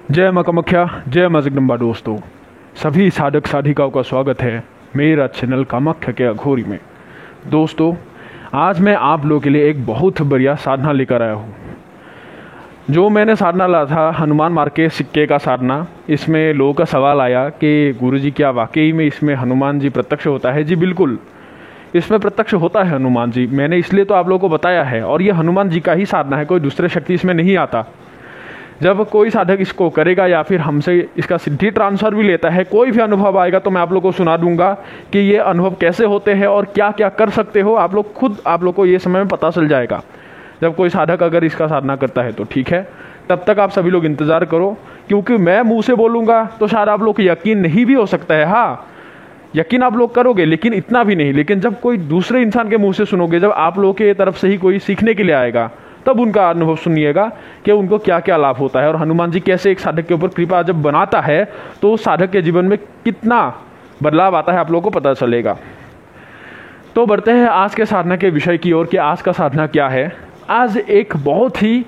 जय माँ कामाख्या, जय माँ जगदम्बा। दोस्तों, सभी साधक साधिकाओं का स्वागत है मेरा चैनल कामाख्या के अघोरी में। दोस्तों, आज मैं आप लोगों के लिए एक बहुत बढ़िया साधना लेकर आया हूँ। जो मैंने साधना लाया था हनुमान मार्ग के सिक्के का साधना। इसमें लोगों का सवाल आया कि गुरुजी क्या वाकई में इसमें हनुमान जी प्रत्यक्ष होता है? जी बिल्कुल, इसमें प्रत्यक्ष होता है हनुमान जी। मैंने इसलिए तो आप लोगों को बताया है, और ये हनुमान जी का ही साधना है, कोई दूसरे शक्ति इसमें नहीं आता। जब कोई साधक इसको करेगा या फिर हमसे इसका सिद्धि ट्रांसफर भी लेता है, कोई भी अनुभव आएगा तो मैं आप लोगों को सुना दूंगा कि ये अनुभव कैसे होते हैं और क्या क्या कर सकते हो। आप लोग को ये समय में पता चल जाएगा जब कोई साधक अगर इसका साधना करता है तो। ठीक है, तब तक आप सभी लोग इंतजार करो, क्योंकि मैं मुंह से बोलूंगा तो शायद आप लोग को यकीन नहीं भी हो सकता है। हाँ, यकीन आप लोग करोगे, लेकिन इतना भी नहीं। लेकिन जब कोई दूसरे इंसान के मुंह से सुनोगे, जब आप लोगों के तरफ से ही कोई सीखने के लिए आएगा, तब उनका अनुभव सुनिएगा कि उनको क्या क्या लाभ होता है और हनुमान जी कैसे एक साधक के ऊपर कृपा जब बनाता है तो साधक के जीवन में कितना बदलाव आता है, आप लोगों को पता चलेगा। तो बढ़ते हैं आज के साधना के विषय की ओर कि आज का साधना क्या है। आज एक बहुत ही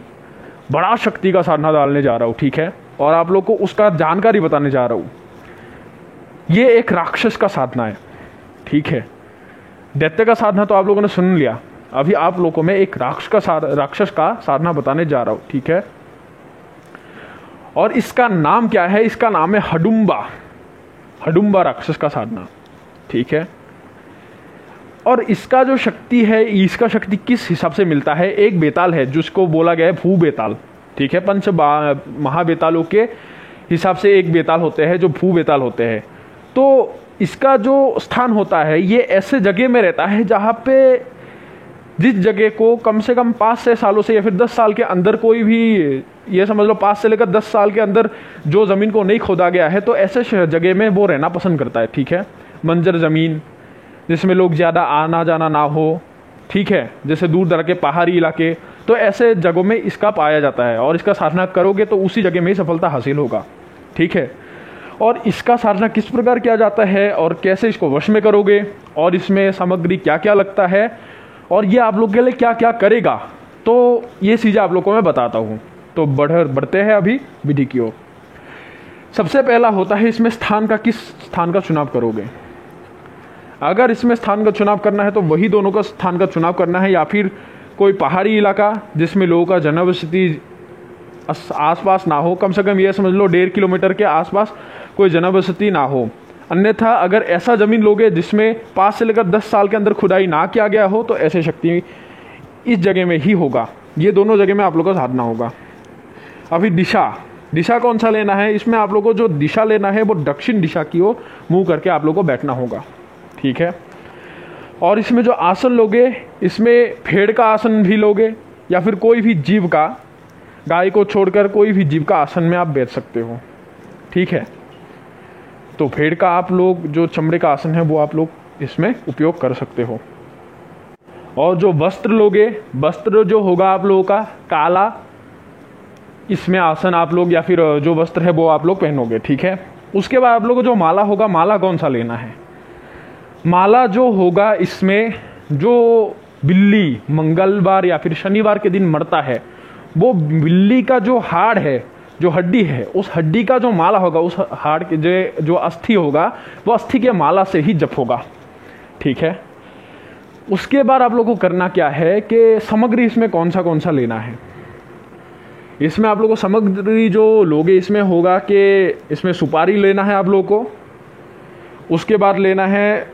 बड़ा शक्ति का साधना डालने जा रहा हूँ, ठीक है, और आप लोग को उसका जानकारी बताने जा रहा हूँ। ये एक राक्षस का साधना है, ठीक है। दैत्य का साधना तो आप लोगों ने सुन लिया, अभी आप लोगों को मैं एक राक्षस का साधना बताने जा रहा हूं, ठीक है। और इसका नाम क्या है? इसका नाम है हडुम्बा राक्षस का साधना, ठीक है। और इसका जो शक्ति है, इसका शक्ति किस हिसाब से मिलता है? एक बेताल है जिसको बोला गया है भू बेताल, ठीक है। पंच महाबेतालों के हिसाब से एक बेताल होते हैं जो भू बेताल होते हैं। तो इसका जो स्थान होता है ये ऐसे जगह में रहता है जहां पे जिस जगह को कम से कम 5-6 सालों से या फिर 10 साल के अंदर कोई भी, ये समझ लो 5 से लेकर 10 साल के अंदर जो ज़मीन को नहीं खोदा गया है, तो ऐसे जगह में वो रहना पसंद करता है, ठीक है। बंजर ज़मीन जिसमें लोग ज़्यादा आना जाना ना हो, ठीक है, जैसे दूर दराज के पहाड़ी इलाके, तो ऐसे जगहों में इसका पाया जाता है। और इसका साधना करोगे तो उसी जगह में ही सफलता हासिल होगा, ठीक है। और इसका साधना किस प्रकार किया जाता है और कैसे इसको वश में करोगे, और इसमें सामग्री क्या क्या लगता है, और ये आप लोग के लिए क्या क्या करेगा, तो ये चीज़ें आप लोग को मैं बताता हूँ। तो बढ़ते हैं अभी विधि की ओर। सबसे पहला होता है इसमें स्थान का, किस स्थान का चुनाव करोगे। अगर इसमें स्थान का चुनाव करना है तो वही दोनों का स्थान का चुनाव करना है, या फिर कोई पहाड़ी इलाका जिसमें लोगों का जनबसती आसपास ना हो, कम से कम ये समझ लो 1.5 किलोमीटर के आसपास कोई जनबसती ना हो। अन्यथा अगर ऐसा जमीन लोगे जिसमें 5 से लेकर 10 साल के अंदर खुदाई ना किया गया हो, तो ऐसे शक्ति इस जगह में ही होगा। ये दोनों जगह में आप लोगों का साधना होगा। अभी दिशा कौन सा लेना है? इसमें आप लोगों को जो दिशा लेना है वो दक्षिण दिशा की ओर मुंह करके आप लोगों को बैठना होगा, ठीक है। और इसमें जो आसन लोगे, इसमें भेड़ का आसन भी लोगे या फिर कोई भी जीव का, गाय को छोड़कर कोई भी जीव का आसन में आप बैठ सकते हो, ठीक है। तो भेड़ का आप लोग जो चमड़े का आसन है वो आप लोग इसमें उपयोग कर सकते हो। और जो वस्त्र लोगे, वस्त्र जो होगा आप लोगों का काला, इसमें आसन आप लोग या फिर जो वस्त्र है वो आप लोग पहनोगे, ठीक है। उसके बाद आप लोगों को जो माला होगा, माला कौन सा लेना है? माला जो होगा इसमें जो बिल्ली मंगलवार या फिर शनिवार के दिन मरता है, वो बिल्ली का जो हाड़ है, जो हड्डी है, उस हड्डी का जो माला होगा, उस हाड़ के जो अस्थि होगा, वो अस्थि के माला से ही जप होगा, ठीक है। उसके बाद आप लोगों को करना क्या है कि सामग्री इसमें कौन सा लेना है। इसमें आप लोगों को सामग्री जो लोगे इसमें होगा कि इसमें सुपारी लेना है आप लोगों को। उसके बाद लेना है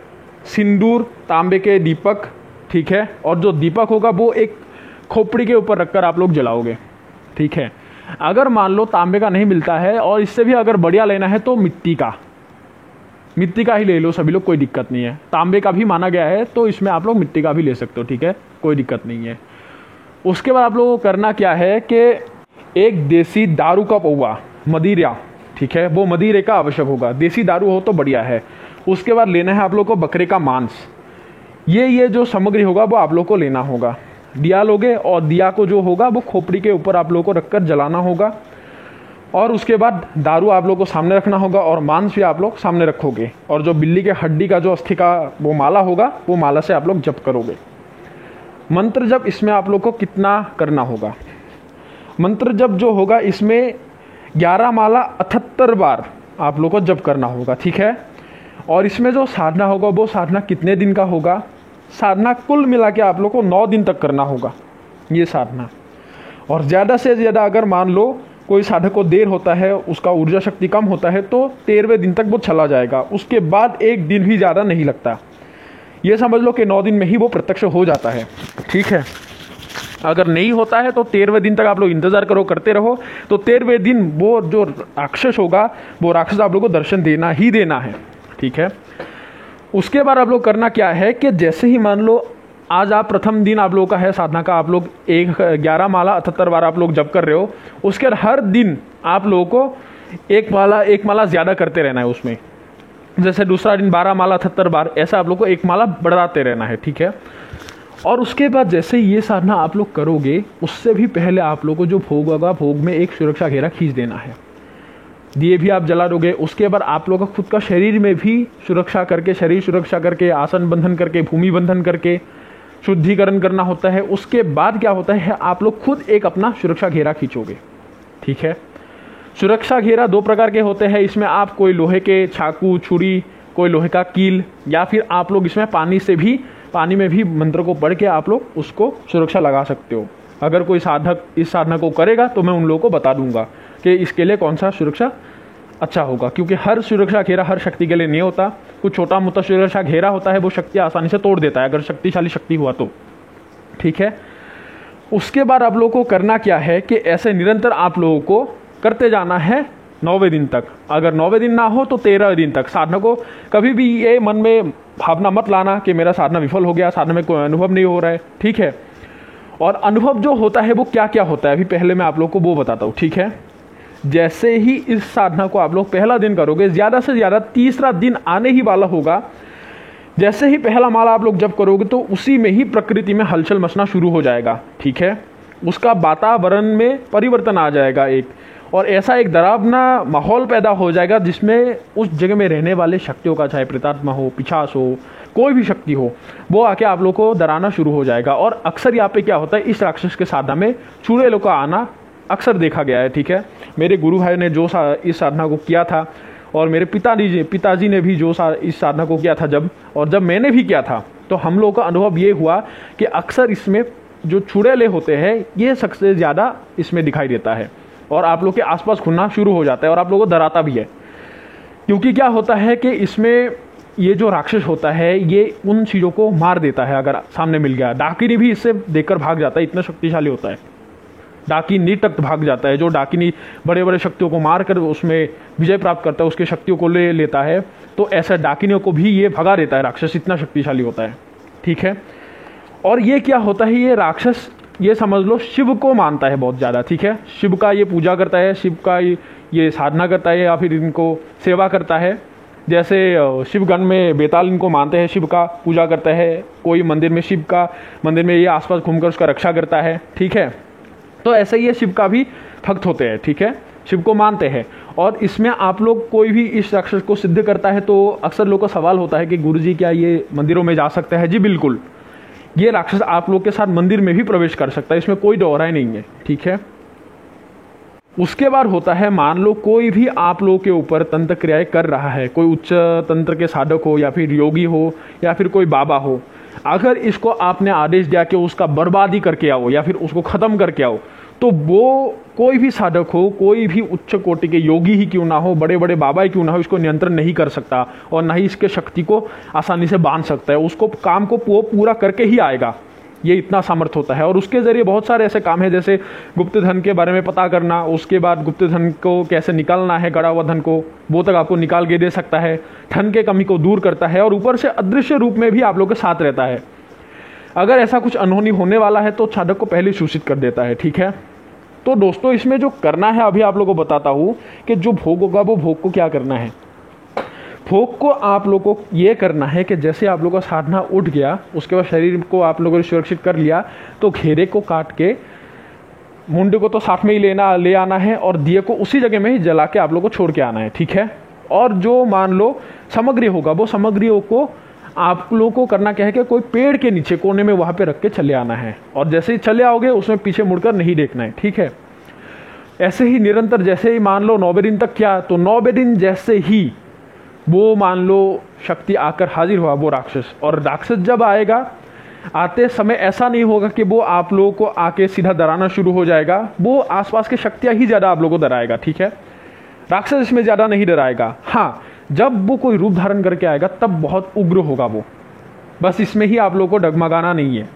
सिंदूर, तांबे के दीपक, ठीक है। और जो दीपक होगा वो एक खोपड़ी के ऊपर रखकर आप लोग जलाओगे, ठीक है। अगर मान लो तांबे का नहीं मिलता है और इससे भी अगर बढ़िया लेना है तो मिट्टी का ही ले लो सभी लोग, कोई दिक्कत नहीं है। तांबे का भी माना गया है तो इसमें आप लोग मिट्टी का भी ले सकते हो, ठीक है, कोई दिक्कत नहीं है। उसके बाद आप लोगों को करना क्या है कि एक देसी दारू का पौवा, मदिरा, ठीक है, वो मदिरे का आवश्यक होगा। देसी दारू हो तो बढ़िया है। उसके बाद लेना है आप लोग को बकरे का मांस। ये जो सामग्री होगा वो आप लोग को लेना होगा। दिया लोगे और दिया को जो होगा वो खोपड़ी के ऊपर आप लोगों को रखकर जलाना होगा। और उसके बाद दारू आप लोगों को सामने रखना होगा और मांस भी आप लोग सामने रखोगे। और जो बिल्ली के हड्डी का जो अस्थि का वो माला होगा, वो माला से आप लोग जप करोगे। मंत्र जप इसमें आप लोग को कितना करना होगा? मंत्र जप जो होगा इसमें 11 माला 78 बार आप लोग को जप करना होगा, ठीक है। और इसमें जो साधना होगा वो साधना कितने दिन का होगा? साधना कुल मिला के आप लोग को 9 दिन तक करना होगा ये साधना। और ज़्यादा से ज़्यादा अगर मान लो कोई साधक को देर होता है, उसका ऊर्जा शक्ति कम होता है, तो 13वें दिन तक वो चला जाएगा। उसके बाद एक दिन भी ज़्यादा नहीं लगता। ये समझ लो कि 9 दिन में ही वो प्रत्यक्ष हो जाता है, ठीक है। अगर नहीं होता है तो 13वें दिन तक आप लोग इंतजार करो, करते रहो। तो 13वें दिन वो जो राक्षस होगा वो राक्षस आप लोग को दर्शन देना ही देना है, ठीक है। उसके बाद आप लोग करना क्या है कि जैसे ही मान लो आज आप प्रथम दिन आप लोगों का है साधना का, आप लोग 11 माला 78 बार आप लोग जप कर रहे हो। उसके बाद हर दिन आप लोगों को एक माला ज़्यादा करते रहना है उसमें। जैसे दूसरा दिन 12 माला 78 बार, ऐसा आप लोग को एक माला बढ़ाते रहना है, ठीक है। और उसके बाद जैसे ये साधना आप लोग करोगे, उससे भी पहले आप लोग को जो भोग होगा, भोग में एक सुरक्षा घेरा खींच देना है। दिए भी आप जला दोगे। उसके बाद आप लोग का खुद का शरीर में भी सुरक्षा करके, शरीर सुरक्षा करके, आसन बंधन करके, भूमि बंधन करके शुद्धिकरण करना होता है। उसके बाद क्या होता है, आप लोग खुद एक अपना सुरक्षा घेरा खींचोगे, ठीक है। सुरक्षा घेरा 2 प्रकार के होते हैं। इसमें आप कोई लोहे के चाकू, छुरी, कोई लोहे का कील, या फिर आप लोग इसमें पानी में भी मंत्र को पढ़ के आप लोग उसको सुरक्षा लगा सकते हो। अगर कोई साधक इस साधना को करेगा तो मैं उन लोगों को बता दूंगा कि इसके लिए कौन सा सुरक्षा अच्छा होगा, क्योंकि हर सुरक्षा घेरा हर शक्ति के लिए नहीं होता। कुछ छोटा मोटा सुरक्षा घेरा होता है, वो शक्ति आसानी से तोड़ देता है अगर शक्तिशाली शक्ति हुआ तो, ठीक है। उसके बाद आप लोगों को करना क्या है कि ऐसे निरंतर आप लोगों को करते जाना है 9वें दिन तक। अगर 9वें दिन ना हो तो 13वें दिन तक। साधना को कभी भी ये मन में भावना मत लाना कि मेरा साधना विफल हो गया, साधना में कोई अनुभव नहीं हो रहा है, ठीक है। और अनुभव जो होता है वो क्या क्या होता है, अभी पहले मैं आप लोग को वो बताता हूँ, ठीक है। जैसे ही इस साधना को आप लोग पहला दिन करोगे, ज़्यादा से ज़्यादा तीसरा दिन आने ही वाला होगा, जैसे ही पहला माला आप लोग जब करोगे तो उसी में ही प्रकृति में हलचल मचना शुरू हो जाएगा, ठीक है। उसका वातावरण में परिवर्तन आ जाएगा एक, और ऐसा एक डरावना माहौल पैदा हो जाएगा जिसमें उस जगह में रहने वाले शक्तियों का, चाहे प्रेतात्मा हो, पिशाच हो, कोई भी शक्ति हो, वो आके आप लोग को डराना शुरू हो जाएगा। और अक्सर यहाँ पे क्या होता है, इस राक्षस के साधना में चुड़ैलों का आना अक्सर देखा गया है, ठीक है। मेरे गुरु भाई ने जो इस साधना को किया था, और मेरे पिताजी ने भी जो इस साधना को किया था जब मैंने भी किया था, तो हम लोगों का अनुभव ये हुआ कि अक्सर इसमें जो चुड़ैले होते हैं ये सबसे ज़्यादा इसमें दिखाई देता है, और आप लोग के आसपास घूमना शुरू हो जाता है, और आप लोगों को डराता भी है। क्योंकि क्या होता है कि इसमें ये जो राक्षस होता है ये उन चीज़ों को मार देता है अगर सामने मिल गया। डाकिनी भी इससे देखकर भाग जाता है, इतना शक्तिशाली होता है। डाकिनी तक भाग जाता है, जो डाकिनी बड़े बड़े शक्तियों को मार कर उसमें विजय प्राप्त करता है, उसकी शक्तियों को ले लेता है, तो ऐसा डाकिनियों को भी ये भगा देता है। राक्षस इतना शक्तिशाली होता है, ठीक है। और ये क्या होता है, ये राक्षस ये समझ लो शिव को मानता है बहुत ज़्यादा, ठीक है। शिव का ये पूजा करता है, शिव का ये साधना करता है, या फिर इनको सेवा करता है। जैसे शिवगण में बेताल इनको मानते हैं, शिव का पूजा करता है। कोई मंदिर में शिव का मंदिर में ये आसपास घूमकर उसका रक्षा करता है, ठीक है। तो ऐसे ही ये शिव का भी भक्त होते हैं, ठीक है, शिव को मानते हैं। और इसमें आप लोग कोई भी इस राक्षस को सिद्ध करता है तो अक्सर लोगों का सवाल होता है कि गुरुजी क्या ये मंदिरों में जा सकता है? जी बिल्कुल, ये राक्षस आप लोग के साथ मंदिर में भी प्रवेश कर सकता है, इसमें कोई दोहराई नहीं है, ठीक है। उसके बाद होता है, मान लो कोई भी आप लोगों के ऊपर तंत्र क्रियाएं कर रहा है, कोई उच्च तंत्र के साधक हो, या फिर योगी हो, या फिर कोई बाबा हो। अगर इसको आपने आदेश दिया कि उसका बर्बादी करके आओ या फिर उसको ख़त्म करके आओ, तो वो कोई भी साधक हो, कोई भी उच्च कोटि के योगी ही क्यों ना हो, बड़े बड़े बाबा ही क्यों ना हो, इसको नियंत्रण नहीं कर सकता, और ना ही इसके शक्ति को आसानी से बांध सकता है। उसको काम को वो पूरा करके ही आएगा, ये इतना सामर्थ्य होता है। और उसके ज़रिए बहुत सारे ऐसे काम हैं, जैसे गुप्त धन के बारे में पता करना, उसके बाद गुप्त धन को कैसे निकालना है, गड़ा हुआ धन को, वो तक आपको निकाल के दे सकता है, धन के कमी को दूर करता है, और ऊपर से अदृश्य रूप में भी आप लोग के साथ रहता है। अगर ऐसा कुछ अनहोनी होने वाला है तो साधक को पहले सूचित कर देता है, ठीक है। तो दोस्तों, इसमें जो करना है अभी आप लोगों को बताता हूँ कि जो भोग होगा वो भोग को क्या करना है। भोग को आप लोगों को ये करना है कि जैसे आप लोगों का साधना उठ गया, उसके बाद शरीर को आप लोगों ने सुरक्षित कर लिया, तो घेरे को काट के मुंडे को तो साथ में ही ले आना है, और दिए को उसी जगह में ही जला के आप लोगों को छोड़ के आना है, ठीक है। और जो मान लो सामग्री होगा, वो सामग्रियों को आप लोगों को करना क्या है कि कोई पेड़ के नीचे कोने में वहाँ पे रख के चले आना है, और जैसे ही चले आओगे उसमें पीछे मुड़कर नहीं देखना है, ठीक है। ऐसे ही निरंतर, जैसे ही मान लो 9वें दिन तक क्या, तो 9वें दिन जैसे ही वो मान लो शक्ति आकर हाजिर हुआ वो राक्षस, और राक्षस जब आएगा, आते समय ऐसा नहीं होगा कि वो आप लोगों को आके सीधा डराना शुरू हो जाएगा, वो आसपास की शक्तियां ही ज़्यादा आप लोगों को डराएगा, ठीक है। राक्षस इसमें ज़्यादा नहीं डराएगा। हाँ, जब वो कोई रूप धारण करके आएगा तब बहुत उग्र होगा वो, बस इसमें ही आप लोगों को डगमगाना नहीं है।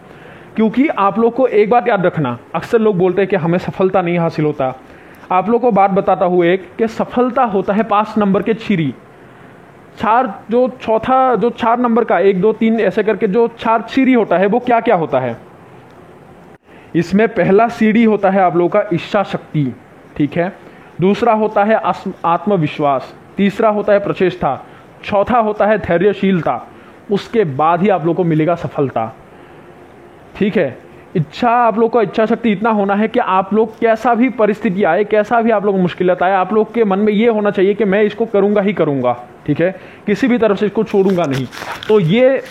क्योंकि आप लोग को एक बात याद रखना, अक्सर लोग बोलते हैं कि हमें सफलता नहीं हासिल होता। आप लोग को बात बताता हूँ एक, कि सफलता होता है 5 नंबर के सीढ़ी, 4 जो चौथा जो 4 नंबर का 1 2 3 ऐसे करके जो 4 सीढ़ी होता है, वो क्या क्या होता है। इसमें पहला सीढ़ी होता है आप लोगों का इच्छा शक्ति, ठीक है। दूसरा होता है आत्मविश्वास, तीसरा होता है प्रचेष्टा, चौथा होता है धैर्यशीलता, उसके बाद ही आप लोग को मिलेगा सफलता, ठीक है। इच्छा, आप लोग का इच्छा शक्ति इतना होना है कि आप लोग कैसा भी परिस्थिति आए, कैसा भी आप लोग को मुश्किलात आए, आप लोग के मन में ये होना चाहिए कि मैं इसको करूंगा ही करूंगा, ठीक है, किसी भी तरफ से इसको छोड़ूंगा नहीं। तो ये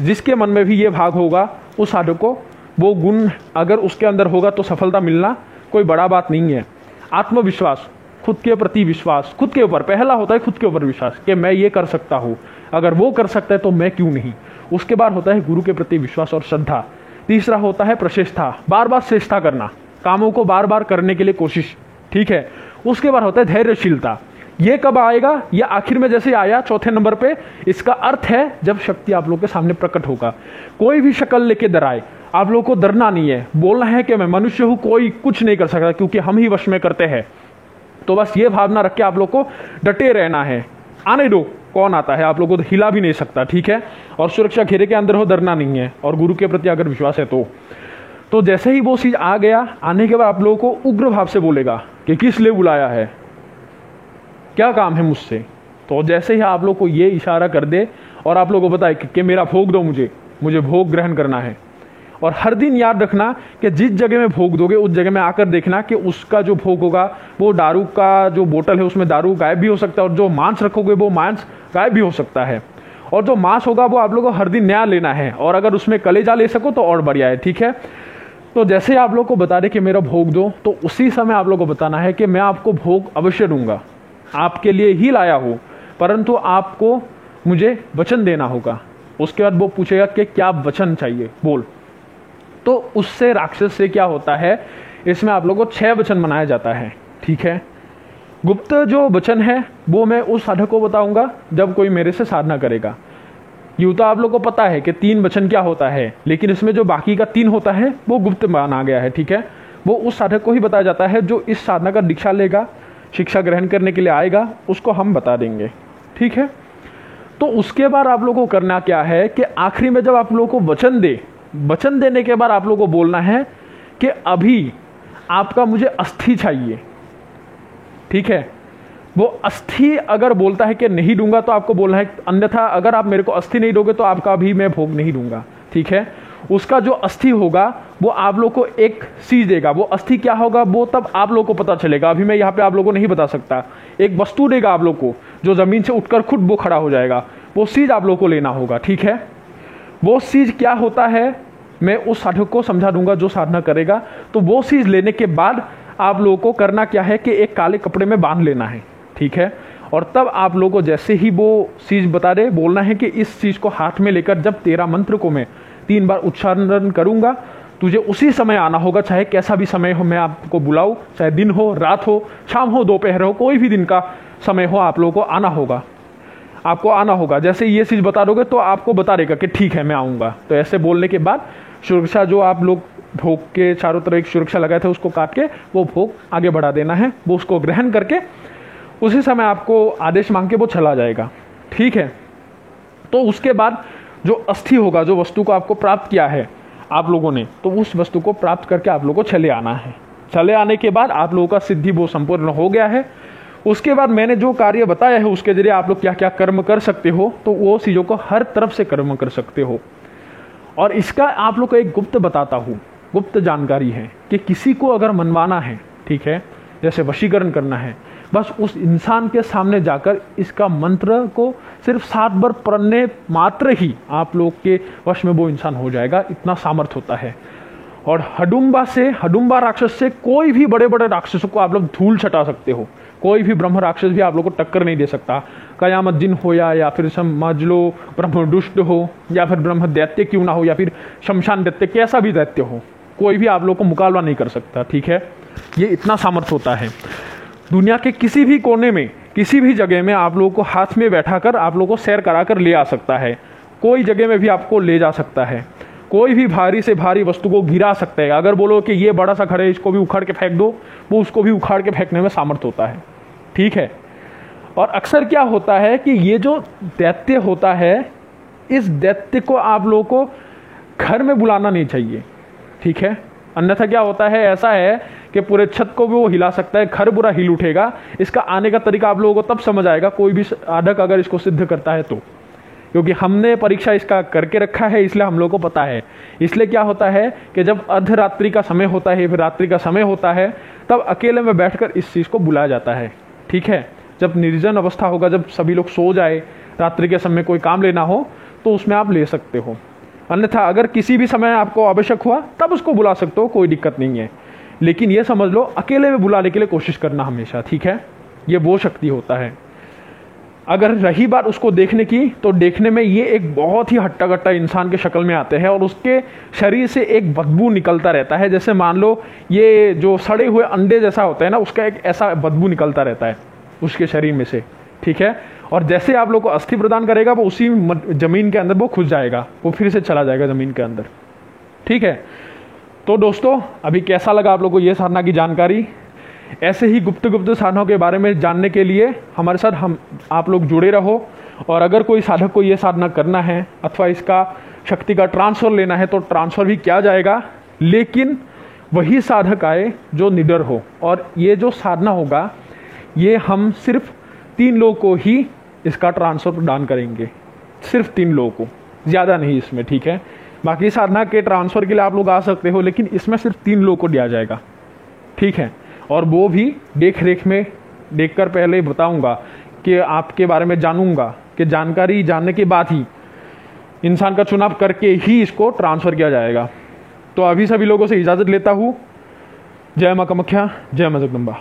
जिसके मन में भी ये भाग होगा, उस साधक को वो गुण अगर उसके अंदर होगा तो सफलता मिलना कोई बड़ा बात नहीं है। आत्मविश्वास, खुद के प्रति विश्वास, खुद के ऊपर पहला होता है, खुद के ऊपर विश्वास कि मैं ये कर सकता हूँ, अगर वो कर सकता है तो मैं क्यों नहीं। उसके बाद होता है गुरु के प्रति विश्वास और श्रद्धा। तीसरा होता है प्रचेष्टा, बार बार चेष्टा करना, कामों को बार बार करने के लिए कोशिश, ठीक है। उसके बाद होता है धैर्यशीलता। ये कब आएगा, ये आखिर में जैसे आया चौथे नंबर पे, इसका अर्थ है जब शक्ति आप लोग के सामने प्रकट होगा। कोई भी शक्ल लेके डराए, आप लोग को डरना नहीं है, बोलना है कि मैं मनुष्य हूं, कोई कुछ नहीं कर सकता, क्योंकि हम ही वश में करते हैं। तो बस ये भावना रख के आप लोग को डटे रहना है। आने दो, कौन आता है, आप लोगों को तो हिला भी नहीं सकता, ठीक है। और सुरक्षा घेरे के अंदर हो, डरना नहीं है, और गुरु के प्रति अगर विश्वास है तो जैसे ही वो चीज आ गया, आने के बाद आप लोगों को उग्र भाव से बोलेगा कि किस लिए बुलाया है, क्या काम है मुझसे। तो जैसे ही आप लोग को ये इशारा कर दे और आप लोग को बताए कि मेरा भोग दो, मुझे भोग ग्रहण करना है। और हर दिन याद रखना कि जिस जगह में भोग दोगे उस जगह में आकर देखना कि उसका जो भोग होगा वो दारू का जो बोतल है उसमें दारू गायब भी हो सकता है, और जो मांस रखोगे वो मांस गायब भी हो सकता है। और जो मांस होगा वो आप लोगों को हर दिन नया लेना है, और अगर उसमें कलेजा ले सको तो और बढ़िया है, ठीक है। तो जैसे आप लोग को बता दे कि मेरा भोग दो, तो उसी समय आप लोग को बताना है कि मैं आपको भोग अवश्य दूंगा, आपके लिए ही लाया हूँ, परंतु आपको मुझे वचन देना होगा। उसके बाद वो पूछेगा कि क्या वचन चाहिए, बोल। तो उससे राक्षस से क्या होता है, इसमें आप लोगों को 6 वचन मनाया जाता है, ठीक है। गुप्त जो वचन है वो मैं उस साधक को बताऊंगा जब कोई मेरे से साधना करेगा। यूं तो आप लोग को पता है कि 3 वचन क्या होता है, लेकिन इसमें जो बाकी का 3 होता है वो गुप्त माना गया है, ठीक है। वो उस साधक को ही बताया जाता है जो इस साधना का दीक्षा लेगा, शिक्षा ग्रहण करने के लिए आएगा, उसको हम बता देंगे, ठीक है। तो उसके बाद आप लोगों को करना क्या है कि आखिरी में जब आप लोगों को वचन देने के बाद आप लोगों को बोलना है कि अभी आपका मुझे अस्थि चाहिए, ठीक है। वो अस्थि अगर बोलता है कि नहीं दूंगा तो आपको बोलना है, अन्यथा अगर आप मेरे को अस्थि नहीं दोगे तो आपका भी मैं भोग नहीं दूंगा, ठीक है। उसका जो अस्थि होगा वो आप लोग को एक चीज देगा। वो अस्थि क्या होगा वो तब आप लोग को पता चलेगा, अभी मैं यहाँ पे आप लोगों को नहीं बता सकता। एक वस्तु देगा आप लोग को जो जमीन से उठकर खुद वो खड़ा हो जाएगा, वो चीज आप लोग को लेना होगा, ठीक है। वो चीज क्या होता है मैं उस साधक को समझा दूंगा जो साधना करेगा। तो वो चीज लेने के बाद आप लोगों को करना क्या है कि एक काले कपड़े में बांध लेना है, ठीक है। और तब आप लोगों को जैसे ही वो चीज बता दे, बोलना है कि इस चीज को हाथ में लेकर जब तेरा मंत्र को मैं 3 बार उच्चारण करूंगा, तुझे उसी समय आना होगा, चाहे कैसा भी समय हो मैं आपको बुलाऊं, चाहे दिन हो, रात हो, शाम हो, दोपहर हो, कोई भी दिन का समय हो, आप लोगों को आना होगा, आपको आना होगा। जैसे ये चीज बता दोगे तो आपको बता देगा कि ठीक है मैं आऊंगा। तो ऐसे बोलने के बाद सुरक्षा जो आप लोग भोग के चारों तरफ एक सुरक्षा लगाए थे उसको काट के वो भोग आगे बढ़ा देना है। वो उसको ग्रहण करके उसी समय आपको आदेश मांग के वो चला जाएगा, ठीक है। तो उसके बाद जो अस्थि होगा, जो वस्तु को आपको प्राप्त किया है आप लोगों ने, तो उस वस्तु को प्राप्त करके आप लोगों को चले आना है। चले आने के बाद आप लोगों का सिद्धि वो संपूर्ण हो गया है। उसके बाद मैंने जो कार्य बताया है उसके जरिए आप लोग क्या क्या कर्म कर सकते हो, तो वो चीज़ों को हर तरफ से कर्म कर सकते हो। और इसका आप लोग को एक गुप्त बताता हूँ, गुप्त जानकारी है कि किसी को अगर मनवाना है, ठीक है, जैसे वशीकरण करना है, बस उस इंसान के सामने जाकर इसका मंत्र को सिर्फ 7 बार पढ़ने मात्र ही आप लोग के वश में वो इंसान हो जाएगा, इतना सामर्थ्य होता है। और हडुम्बा राक्षस से कोई भी बड़े बड़े राक्षसों को आप लोग धूल छटा सकते हो। कोई भी ब्रह्म राक्षस भी आप लोग को टक्कर नहीं दे सकता। कयामत जिन हो या फिर समझ लो ब्रह्म दुष्ट हो या फिर ब्रह्म दैत्य क्यों ना हो या फिर शमशान दैत्य, कैसा भी दैत्य हो, कोई भी आप लोग को मुकाबला नहीं कर सकता। ठीक है, ये इतना सामर्थ्य होता है। दुनिया के किसी भी कोने में किसी भी जगह में आप लोगों को हाथ में बैठा कर आप लोगों को सैर करा कर ले आ सकता है। कोई जगह में भी आपको ले जा सकता है। कोई भी भारी से भारी वस्तु को गिरा सकता है। अगर बोलो कि ये बड़ा सा खड़े, इसको भी उखाड़ के फेंक दो, वो उसको भी उखाड़ के फेंकने में सामर्थ्य होता है। ठीक है, और अक्सर क्या होता है कि ये जो दैत्य होता है, इस दैत्य को आप लोगों को घर में बुलाना नहीं चाहिए। ठीक है, अन्यथा क्या होता है, ऐसा है कि पूरे छत को भी वो हिला सकता है, घर पूरा हिल उठेगा। इसका आने का तरीका आप लोगों को तब समझ आएगा, कोई भी साधक अगर इसको सिद्ध करता है तो, क्योंकि हमने परीक्षा इसका करके रखा है, इसलिए हम लोगों को पता है। इसलिए क्या होता है कि जब अर्धरात्रि का समय होता है, फिर रात्रि का समय होता है, तब अकेले में बैठकर इस चीज़ को बुलाया जाता है। ठीक है, जब निर्जन अवस्था होगा, जब सभी लोग सो जाए, रात्रि के समय कोई काम लेना हो, तो उसमें आप ले सकते हो। अन्यथा अगर किसी भी समय आपको आवश्यक हुआ तब उसको बुला सकते हो, कोई दिक्कत नहीं है। लेकिन ये समझ लो, अकेले में बुलाने के लिए कोशिश करना हमेशा। ठीक है, ये वो शक्ति होता है। अगर रही बात उसको देखने की, तो देखने में ये एक बहुत ही हट्टा कट्टा इंसान के शक्ल में आते हैं और उसके शरीर से एक बदबू निकलता रहता है। जैसे मान लो ये जो सड़े हुए अंडे जैसा होता है ना, उसका एक ऐसा बदबू निकलता रहता है उसके शरीर में से। ठीक है, और जैसे आप लोग को अस्थि प्रदान करेगा, वो उसी जमीन के अंदर वो घुस जाएगा, वो फिर से चला जाएगा जमीन के अंदर। ठीक है, तो दोस्तों अभी कैसा लगा आप लोग को ये साधना की जानकारी? ऐसे ही गुप्त साधनाओं के बारे में जानने के लिए हमारे साथ आप लोग जुड़े रहो। और अगर कोई साधक को ये साधना करना है अथवा इसका शक्ति का ट्रांसफर लेना है, तो ट्रांसफर भी किया जाएगा, लेकिन वही साधक आए जो निडर हो। और ये जो साधना होगा, ये हम सिर्फ 3 लोगों को ही इसका ट्रांसफर प्रदान करेंगे, सिर्फ 3 लोगों को, ज़्यादा नहीं इसमें। ठीक है, बाकी साधना के ट्रांसफ़र के लिए आप लोग आ सकते हो, लेकिन इसमें सिर्फ 3 लोगों को दिया जाएगा। ठीक है, और वो भी देख रेख में देखकर पहले बताऊंगा कि आपके बारे में जानूंगा, कि जानकारी जानने के बाद ही इंसान का चुनाव करके ही इसको ट्रांसफ़र किया जाएगा। तो अभी सभी लोगों से इजाज़त लेता हूँ। जय मां कामाख्या, जय मां जगदम्बा।